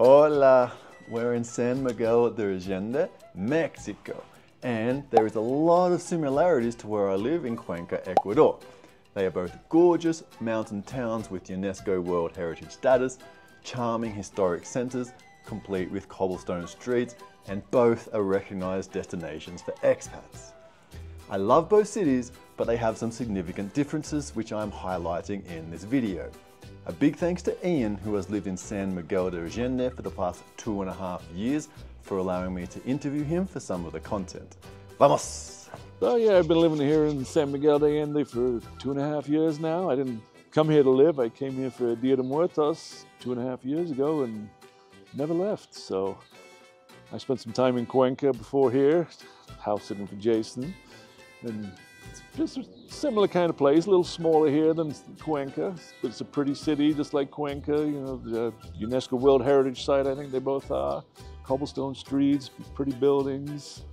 Hola! We're in San Miguel de Allende, Mexico, and there is a lot of similarities to where I live in Cuenca, Ecuador. They are both gorgeous mountain towns with UNESCO World Heritage status, charming historic centers, complete with cobblestone streets, and both are recognized destinations for expats. I love both cities, but they have some significant differences which I'm highlighting in this video. A big thanks to Ian, who has lived in San Miguel de Allende for the past 2.5 years, for allowing me to interview him for some of the content. Vamos! Oh yeah, I've been living here in San Miguel de Allende for 2.5 years now. I didn't come here to live. I came here for Dia de Muertos 2.5 years ago and never left. So I spent some time in Cuenca before here, house sitting for Jason. And it's just a similar kind of place, a little smaller here than Cuenca, but it's a pretty city just like Cuenca, you know, the UNESCO World Heritage Site, I think they both are. Cobblestone streets, pretty buildings,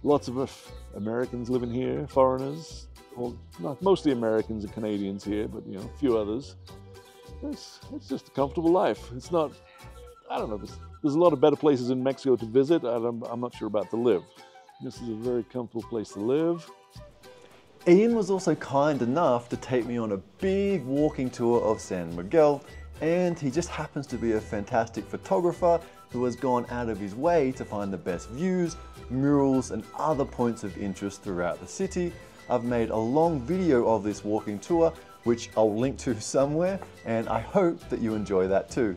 lots of Americans living here, foreigners, well, not mostly Americans and Canadians here, but you know, a few others. It's just a comfortable life. It's not, I don't know, there's a lot of better places in Mexico to visit. I'm not sure about to live. This is a very comfortable place to live. Ian was also kind enough to take me on a big walking tour of San Miguel, and he just happens to be a fantastic photographer who has gone out of his way to find the best views, murals, and other points of interest throughout the city. I've made a long video of this walking tour, which I'll link to somewhere, and I hope that you enjoy that too.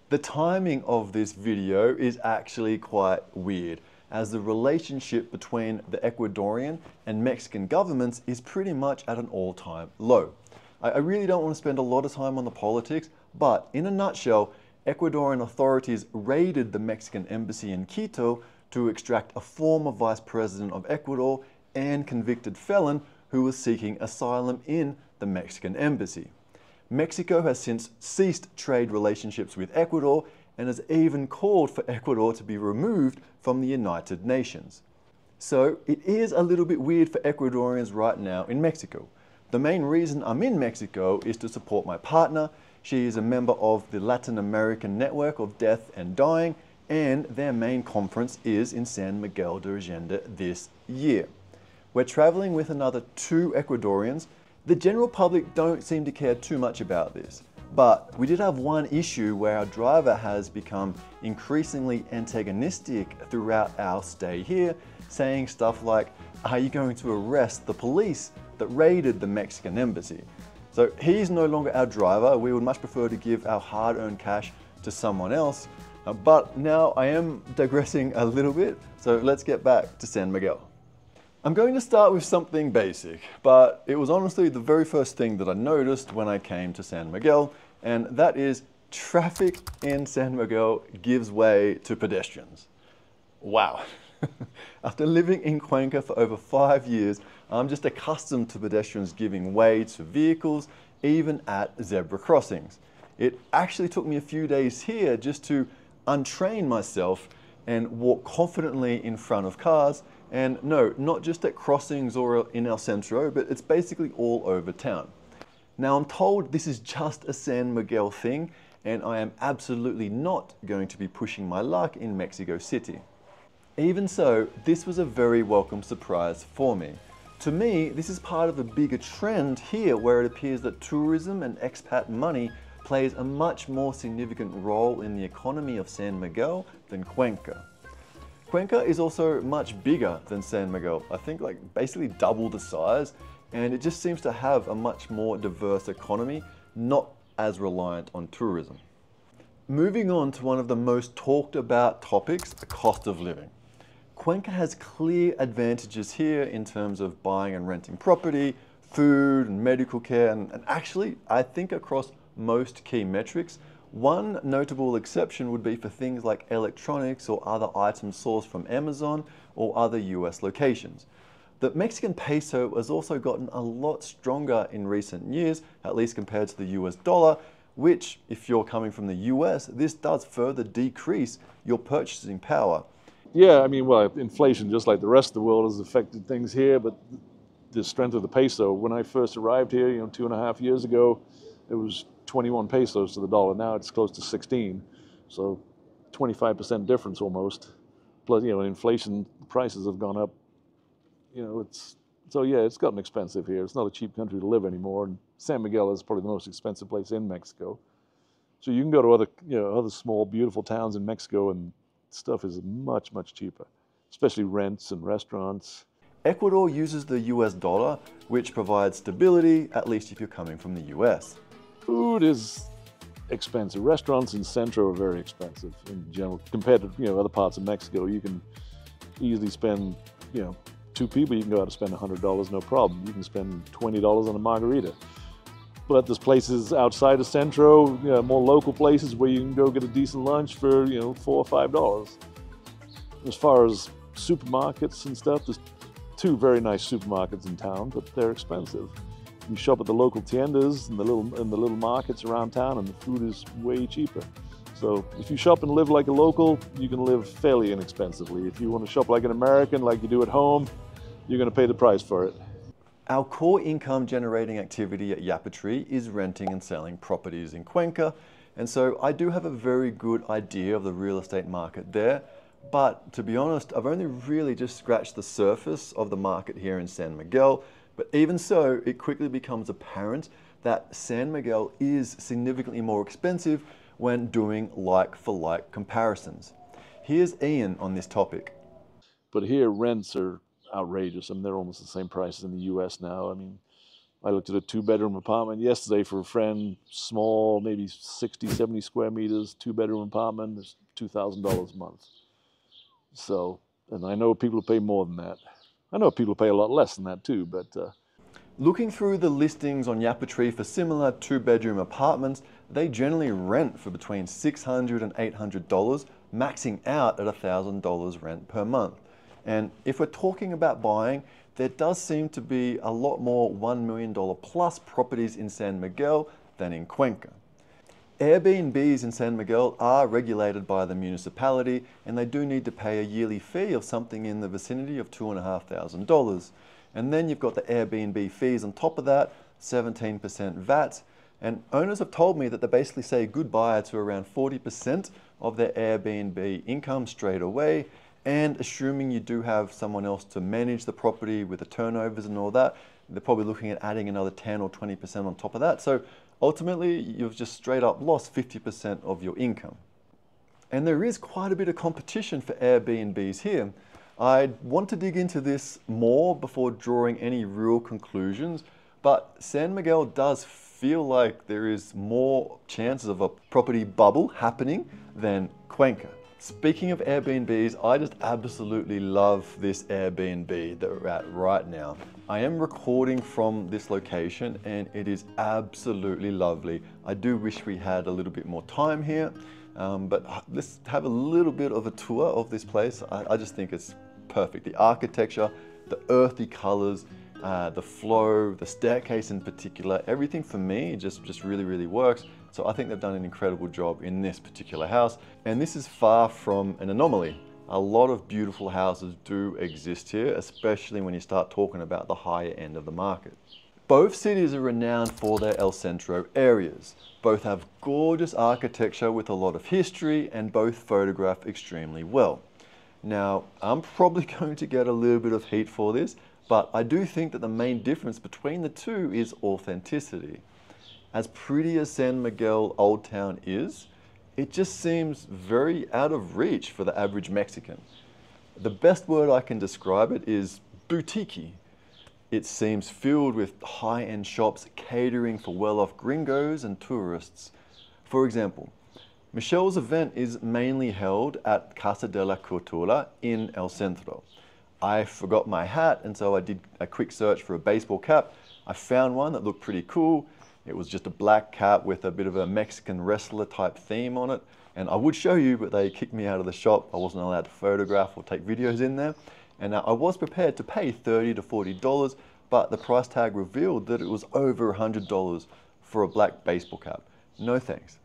The timing of this video is actually quite weird, as the relationship between the Ecuadorian and Mexican governments is pretty much at an all-time low. I really don't want to spend a lot of time on the politics, but in a nutshell, Ecuadorian authorities raided the Mexican embassy in Quito to extract a former vice president of Ecuador and convicted felon who was seeking asylum in the Mexican embassy. Mexico has since ceased trade relationships with Ecuador and has even called for Ecuador to be removed from the United Nations. So it is a little bit weird for Ecuadorians right now in Mexico. The main reason I'm in Mexico is to support my partner. She is a member of the Latin American Network of Death and Dying, and their main conference is in San Miguel de Allende this year. We're traveling with another 2 Ecuadorians. The general public don't seem to care too much about this. But we did have one issue where our driver has become increasingly antagonistic throughout our stay here, saying stuff like, "Are you going to arrest the police that raided the Mexican embassy?" So he's no longer our driver. We would much prefer to give our hard-earned cash to someone else. But now I am digressing a little bit, so let's get back to San Miguel. I'm going to start with something basic, but it was honestly the very first thing that I noticed when I came to San Miguel, and that is traffic in San Miguel gives way to pedestrians. Wow. After living in Cuenca for over 5 years, I'm just accustomed to pedestrians giving way to vehicles, even at zebra crossings. It actually took me a few days here just to untrain myself and walk confidently in front of cars. And no, not just at crossings or in El Centro, but it's basically all over town. Now I'm told this is just a San Miguel thing, and I am absolutely not going to be pushing my luck in Mexico City. Even so, this was a very welcome surprise for me. To me, this is part of a bigger trend here where it appears that tourism and expat money plays a much more significant role in the economy of San Miguel than Cuenca. Cuenca is also much bigger than San Miguel, I think like basically double the size, and it just seems to have a much more diverse economy, not as reliant on tourism. Moving on to one of the most talked about topics, the cost of living. Cuenca has clear advantages here in terms of buying and renting property, food and medical care, and actually I think across most key metrics. One notable exception would be for things like electronics or other items sourced from Amazon or other US locations. The Mexican peso has also gotten a lot stronger in recent years, at least compared to the US dollar, which, if you're coming from the US, this does further decrease your purchasing power. Yeah, I mean, well, inflation, just like the rest of the world, has affected things here, but the strength of the peso. When I first arrived here, 2.5 years ago, it was 21 pesos to the dollar. Now it's close to 16. So 25% difference almost. Plus, you know, inflation, prices have gone up. You know, so yeah, it's gotten expensive here. It's not a cheap country to live anymore. And San Miguel is probably the most expensive place in Mexico. So you can go to other small, beautiful towns in Mexico, and stuff is much, much cheaper, especially rents and restaurants. Ecuador uses the US dollar, which provides stability, at least if you're coming from the US. Food is expensive. Restaurants in Centro are very expensive in general. Compared to, you know, other parts of Mexico, you can easily spend, you know, two people, you can go out and spend $100, no problem. You can spend $20 on a margarita. But there's places outside of Centro, you know, more local places where you can go get a decent lunch for, you know, $4 or $5. As far as supermarkets and stuff, there's two very nice supermarkets in town, but they're expensive. You shop at the local tiendas and the little markets around town, and the food is way cheaper. So if you shop and live like a local, you can live fairly inexpensively. If you want to shop like an American, like you do at home, you're going to pay the price for it. Our core income generating activity at YapaTree is renting and selling properties in Cuenca. And so I do have a very good idea of the real estate market there. But to be honest, I've only really just scratched the surface of the market here in San Miguel. But even so, it quickly becomes apparent that San Miguel is significantly more expensive when doing like-for-like comparisons. Here's Ian on this topic. But here, rents are outrageous. I mean, they're almost the same prices in the US now. I mean, I looked at a 2-bedroom apartment yesterday for a friend, small, maybe 60, 70 square meters, 2-bedroom apartment, it's $2,000 a month. So, and I know people pay more than that. I know people pay a lot less than that too, but... Looking through the listings on YapaTree for similar 2-bedroom apartments, they generally rent for between $600 and $800, maxing out at $1,000 rent per month. And if we're talking about buying, there does seem to be a lot more $1 million plus properties in San Miguel than in Cuenca. Airbnbs in San Miguel are regulated by the municipality, and they do need to pay a yearly fee of something in the vicinity of $2,500. And then you've got the Airbnb fees on top of that, 17% VAT. And owners have told me that they basically say goodbye to around 40% of their Airbnb income straight away. And assuming you do have someone else to manage the property with the turnovers and all that, they're probably looking at adding another 10 or 20% on top of that. So ultimately, you've just straight up lost 50% of your income. And there is quite a bit of competition for Airbnbs here. I want to dig into this more before drawing any real conclusions, but San Miguel does feel like there is more chances of a property bubble happening than Cuenca. Speaking of Airbnbs, I just absolutely love this Airbnb that we're at right now. I am recording from this location and it is absolutely lovely. I do wish we had a little bit more time here, but let's have a little bit of a tour of this place. I just think it's perfect. The architecture, the earthy colors, the flow, the staircase in particular, everything for me just really, really works. So I think they've done an incredible job in this particular house. And this is far from an anomaly. A lot of beautiful houses do exist here, especially when you start talking about the higher end of the market. Both cities are renowned for their El Centro areas. Both have gorgeous architecture with a lot of history, and both photograph extremely well. Now, I'm probably going to get a little bit of heat for this, but I do think that the main difference between the two is authenticity. As pretty as San Miguel Old Town is, it just seems very out of reach for the average Mexican. The best word I can describe it is boutique-y. It seems filled with high-end shops catering for well-off gringos and tourists. For example, Michelle's event is mainly held at Casa de la Cultura in El Centro. I forgot my hat, and so I did a quick search for a baseball cap. I found one that looked pretty cool. It was just a black cap with a bit of a Mexican wrestler type theme on it. And I would show you, but they kicked me out of the shop. I wasn't allowed to photograph or take videos in there. And I was prepared to pay $30 to $40, but the price tag revealed that it was over $100 for a black baseball cap. No thanks.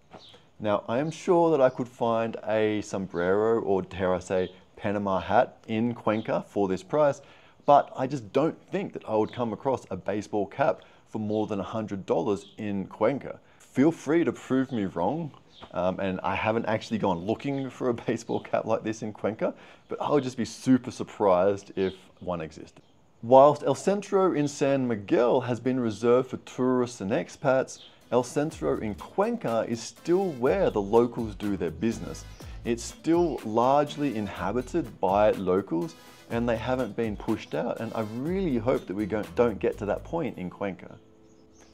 Now, I am sure that I could find a sombrero, or dare I say, Panama hat in Cuenca for this price, but I just don't think that I would come across a baseball cap for more than $100 in Cuenca. Feel free to prove me wrong. And I haven't actually gone looking for a baseball cap like this in Cuenca, but I would just be super surprised if one existed. Whilst El Centro in San Miguel has been reserved for tourists and expats, El Centro in Cuenca is still where the locals do their business. It's still largely inhabited by locals and they haven't been pushed out, and I really hope that we don't get to that point in Cuenca.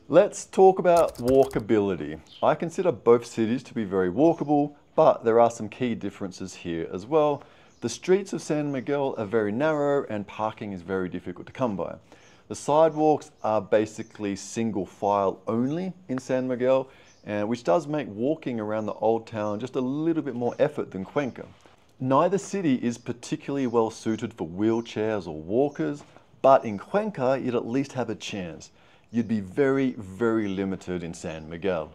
Let's talk about walkability. I consider both cities to be very walkable, but there are some key differences here as well. The streets of San Miguel are very narrow and parking is very difficult to come by. The sidewalks are basically single file only in San Miguel, which does make walking around the old town just a little bit more effort than Cuenca. Neither city is particularly well suited for wheelchairs or walkers, but in Cuenca you'd at least have a chance. You'd be very, very limited in San Miguel.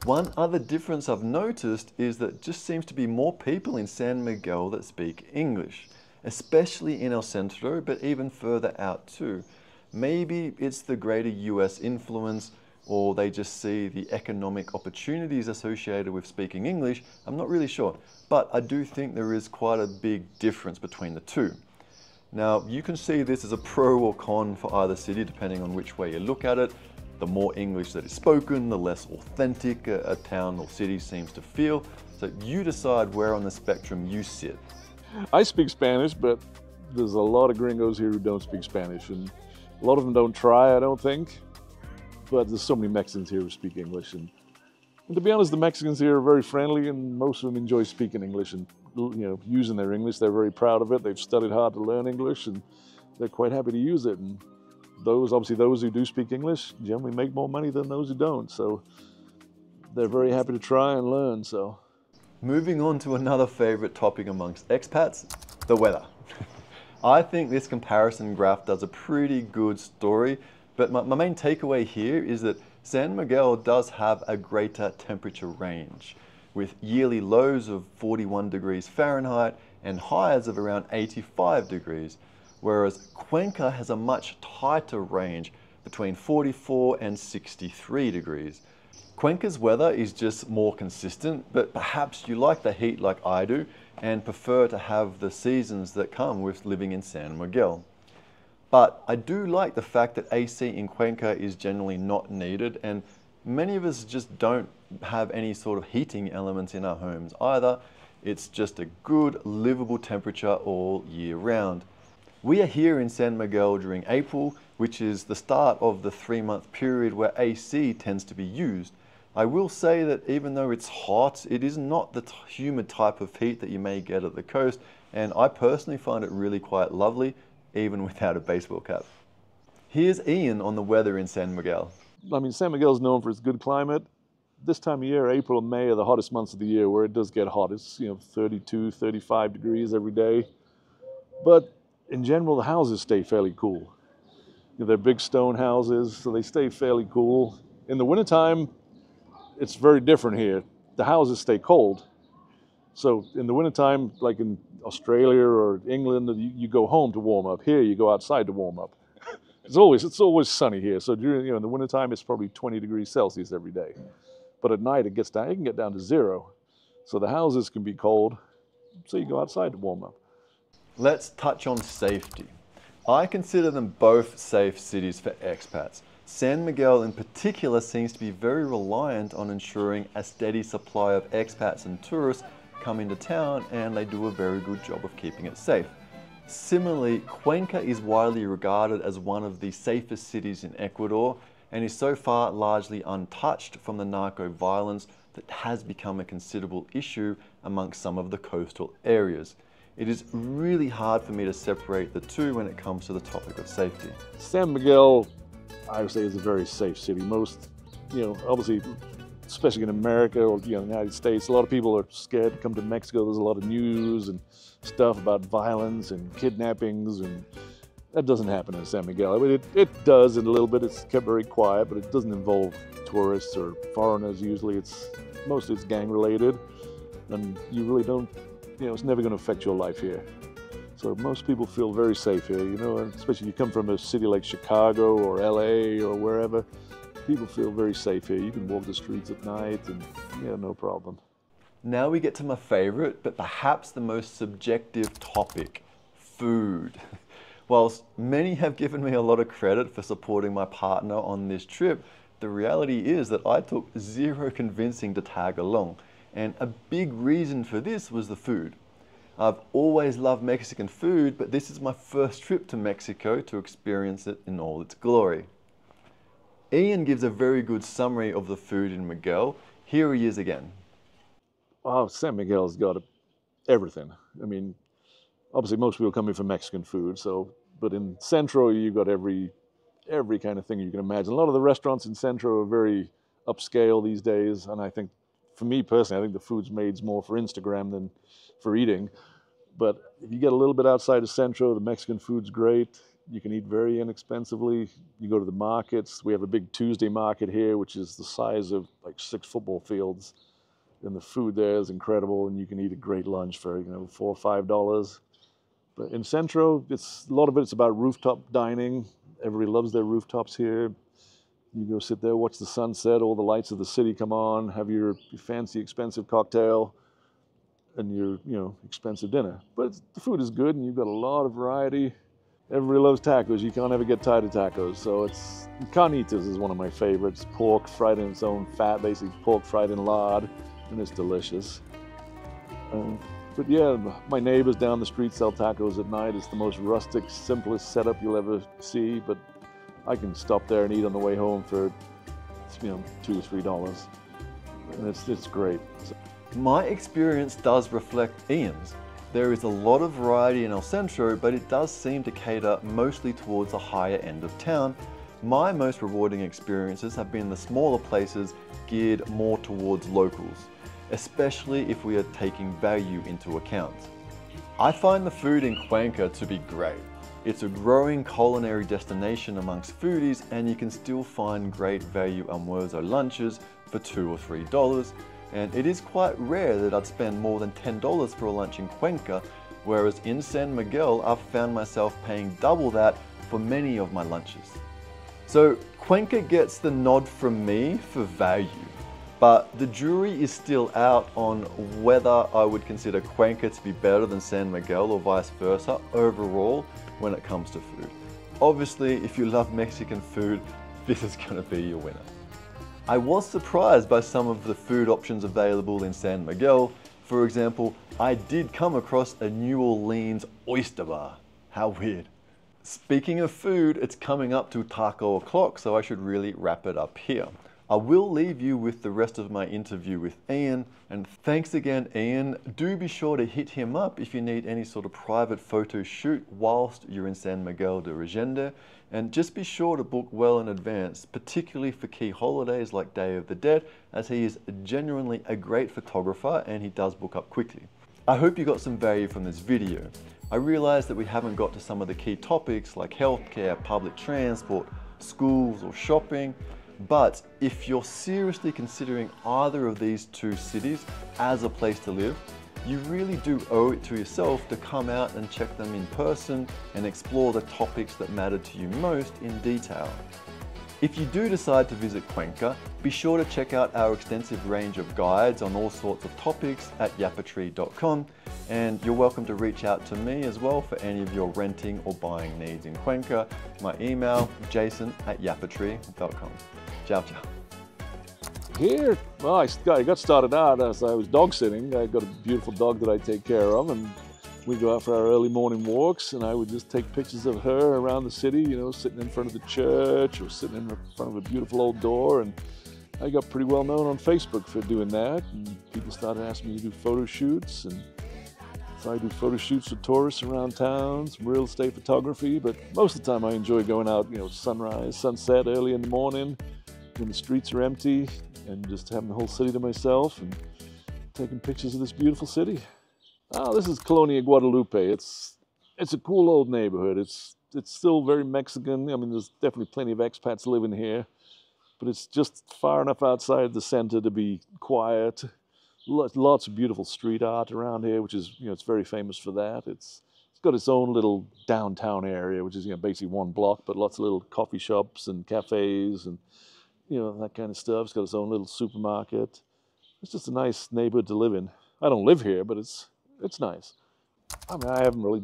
One other difference I've noticed is that just seems to be more people in San Miguel that speak English, especially in El Centro, but even further out too. Maybe it's the greater US influence, or they just see the economic opportunities associated with speaking English. I'm not really sure, but I do think there is quite a big difference between the two. Now, you can see this as a pro or con for either city, depending on which way you look at it. The more English that is spoken, the less authentic a town or city seems to feel. So you decide where on the spectrum you sit. I speak Spanish, but there's a lot of gringos here who don't speak Spanish, and a lot of them don't try, I don't think. But there's so many Mexicans here who speak English, and to be honest, the Mexicans here are very friendly, and most of them enjoy speaking English and using their English. They're very proud of it. They've studied hard to learn English, and they're quite happy to use it. And those who do speak English generally make more money than those who don't. So they're very happy to try and learn. So, moving on to another favorite topic amongst expats, the weather. I think this comparison graph does a pretty good story, but my main takeaway here is that San Miguel does have a greater temperature range, with yearly lows of 41 degrees Fahrenheit and highs of around 85 degrees, whereas Cuenca has a much tighter range between 44 and 63 degrees. Cuenca's weather is just more consistent, but perhaps you like the heat like I do and prefer to have the seasons that come with living in San Miguel. But I do like the fact that AC in Cuenca is generally not needed, and many of us just don't have any sort of heating elements in our homes either. It's just a good livable temperature all year round. We are here in San Miguel during April, which is the start of the 3-month period where AC tends to be used. I will say that even though it's hot, it is not the humid type of heat that you may get at the coast, and I personally find it really quite lovely, even without a baseball cap. Here's Ian on the weather in San Miguel. I mean, San Miguel is known for its good climate. This time of year, April and May are the hottest months of the year where it does get hot. It's 32, 35 degrees every day. But in general, the houses stay fairly cool. They're big stone houses, so they stay fairly cool. In the wintertime, it's very different here. The houses stay cold. So in the wintertime, like in Australia or England, you go home to warm up. Here, you go outside to warm up. It's always sunny here. So during in the wintertime, it's probably 20 degrees Celsius every day. But at night, it can get down to 0. So the houses can be cold. So you go outside to warm up. Let's touch on safety. I consider them both safe cities for expats. San Miguel in particular seems to be very reliant on ensuring a steady supply of expats and tourists come into town, and they do a very good job of keeping it safe. Similarly, Cuenca is widely regarded as one of the safest cities in Ecuador and is so far largely untouched from the narco violence that has become a considerable issue amongst some of the coastal areas. It is really hard for me to separate the two when it comes to the topic of safety. San Miguel, I would say, is a very safe city. Most, obviously, especially in America or the United States, a lot of people are scared to come to Mexico. There's a lot of news and stuff about violence and kidnappings, and that doesn't happen in San Miguel. I mean, it does in a little bit. It's kept very quiet, but it doesn't involve tourists or foreigners usually. Mostly it's gang related, and you really don't, it's never going to affect your life here. So most people feel very safe here, and especially if you come from a city like Chicago or LA or wherever. People feel very safe here. You can walk the streets at night and yeah, no problem. Now we get to my favorite, but perhaps the most subjective topic, food. Whilst many have given me a lot of credit for supporting my partner on this trip, the reality is that I took zero convincing to tag along. And a big reason for this was the food. I've always loved Mexican food, but this is my first trip to Mexico to experience it in all its glory. Ian gives a very good summary of the food in Miguel. Here he is again. Wow, San Miguel's got everything. I mean, obviously most people come in for Mexican food, but in Centro you got every kind of thing you can imagine. A lot of the restaurants in Centro are very upscale these days, and I think, for me personally, I think the food's made more for Instagram than for eating. But if you get a little bit outside of Centro, the Mexican food's great. You can eat very inexpensively. You go to the markets. We have a big Tuesday market here, which is the size of like 6 football fields. And the food there is incredible, and you can eat a great lunch for, $4 or $5. But in Centro, a lot of it's about rooftop dining. Everybody loves their rooftops here. You go sit there, watch the sunset, all the lights of the city come on, have your fancy, expensive cocktail, and your expensive dinner. But the food is good, and you've got a lot of variety. Everybody loves tacos. You can't ever get tired of tacos. So carnitas is one of my favorites. Pork fried in its own fat, basically pork fried in lard, and it's delicious. But yeah, my neighbors down the street sell tacos at night. It's the most rustic, simplest setup you'll ever see, but I can stop there and eat on the way home for $2 or $3, and it's great. My experience does reflect Ian's. There is a lot of variety in El Centro, but it does seem to cater mostly towards the higher end of town. My most rewarding experiences have been the smaller places geared more towards locals, especially if we are taking value into account. I find the food in Cuenca to be great. It's a growing culinary destination amongst foodies, and you can still find great value almuerzo lunches for $2 or $3. And it is quite rare that I'd spend more than $10 for a lunch in Cuenca, whereas in San Miguel, I've found myself paying double that for many of my lunches. So Cuenca gets the nod from me for value, but the jury is still out on whether I would consider Cuenca to be better than San Miguel or vice versa overall when it comes to food. Obviously, if you love Mexican food, this is going to be your winner. I was surprised by some of the food options available in San Miguel. For example, I did come across a New Orleans oyster bar. How weird. Speaking of food, it's coming up to taco o'clock, so I should really wrap it up here. I will leave you with the rest of my interview with Ian, and thanks again, Ian. Do be sure to hit him up if you need any sort of private photo shoot whilst you're in San Miguel de Allende, and just be sure to book well in advance, particularly for key holidays like Day of the Dead, as he is genuinely a great photographer and he does book up quickly. I hope you got some value from this video. I realize that we haven't got to some of the key topics like healthcare, public transport, schools or shopping, but if you're seriously considering either of these two cities as a place to live, you really do owe it to yourself to come out and check them in person and explore the topics that matter to you most in detail. If you do decide to visit Cuenca, be sure to check out our extensive range of guides on all sorts of topics at YapaTree.com, and you're welcome to reach out to me as well for any of your renting or buying needs in Cuenca. My email, jason@yapatree.com. Ciao, ciao. Here, well, I got started out as I was dog sitting. I got a beautiful dog that I take care of, and we'd go out for our early morning walks, and I would just take pictures of her around the city, sitting in front of the church or sitting in front of a beautiful old door. And I got pretty well known on Facebook for doing that, and people started asking me to do photo shoots, and so I do photo shoots with tourists around town, some real estate photography, but most of the time I enjoy going out, sunrise, sunset, early in the morning, when the streets are empty, and just having the whole city to myself and taking pictures of this beautiful city. This is Colonia Guadalupe. It's a cool old neighborhood. It's still very Mexican. I mean, there's definitely plenty of expats living here, but it's just far enough outside the center to be quiet. Lots of beautiful street art around here, which is, it's very famous for that. It's got its own little downtown area, which is, basically one block, but lots of little coffee shops and cafes, and you know, that kind of stuff. It's got its own little supermarket. It's just a nice neighborhood to live in. I don't live here, but it's nice. I mean,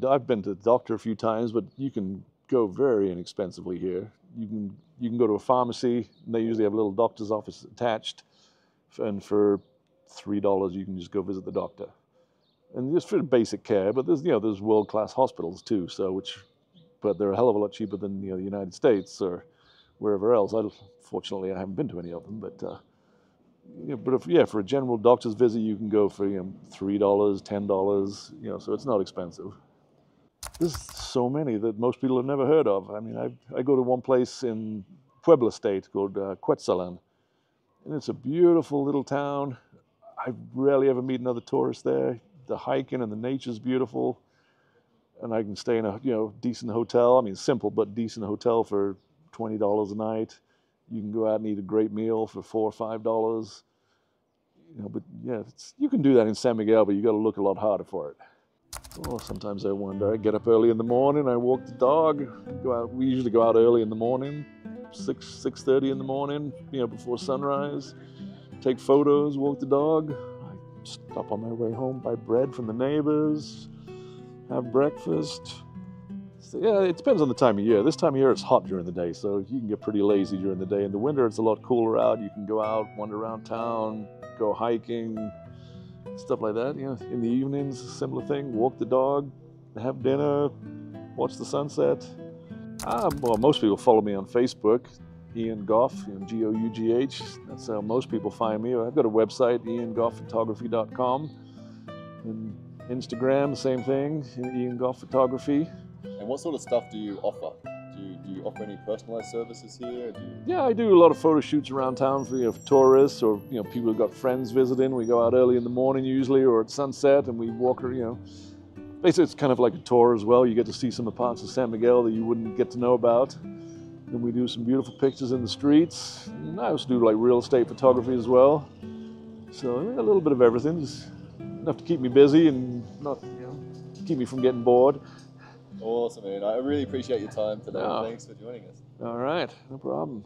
I've been to the doctor a few times, but you can go very inexpensively here. You can go to a pharmacy, and they usually have a little doctor's office attached, and for $3 you can just go visit the doctor. And just for basic care, but there's world-class hospitals too, but they're a hell of a lot cheaper than the United States or wherever else. Fortunately, I haven't been to any of them, but for a general doctor's visit, you can go for $3, $10, so it's not expensive. There's so many that most people have never heard of. I mean, I go to one place in Puebla State called Quetzalan, and it's a beautiful little town. I rarely ever meet another tourist there. The hiking and the nature's beautiful, and I can stay in a decent hotel. I mean, simple but decent hotel for $20 a night. You can go out and eat a great meal for $4 or $5. But yeah, you can do that in San Miguel, but you got to look a lot harder for it. Oh, sometimes I wonder. I get up early in the morning. I walk the dog. Go out. We usually go out early in the morning, 6:30 in the morning, before sunrise. Take photos, walk the dog. I stop on my way home, buy bread from the neighbors, have breakfast. So, yeah, it depends on the time of year. This time of year it's hot during the day, so you can get pretty lazy during the day. In the winter it's a lot cooler out. You can go out, wander around town, go hiking, stuff like that. In the evenings, similar thing. Walk the dog, have dinner, watch the sunset. Well, most people follow me on Facebook, Ian Gough, Gough. That's how most people find me. I've got a website, iangoughphotography.com, and Instagram, the same thing, Ian Gough Photography. And what sort of stuff do you offer? Do you offer any personalized services here? Yeah, I do a lot of photo shoots around town for tourists or people who've got friends visiting. We go out early in the morning usually, or at sunset, and we walk. Basically, it's kind of like a tour as well. You get to see some of the parts of San Miguel that you wouldn't get to know about. And we do some beautiful pictures in the streets. And I also do like real estate photography as well. So a little bit of everything, just enough to keep me busy and not keep me from getting bored. Awesome, man. I really appreciate your time today. No. Thanks for joining us. All right, no problem.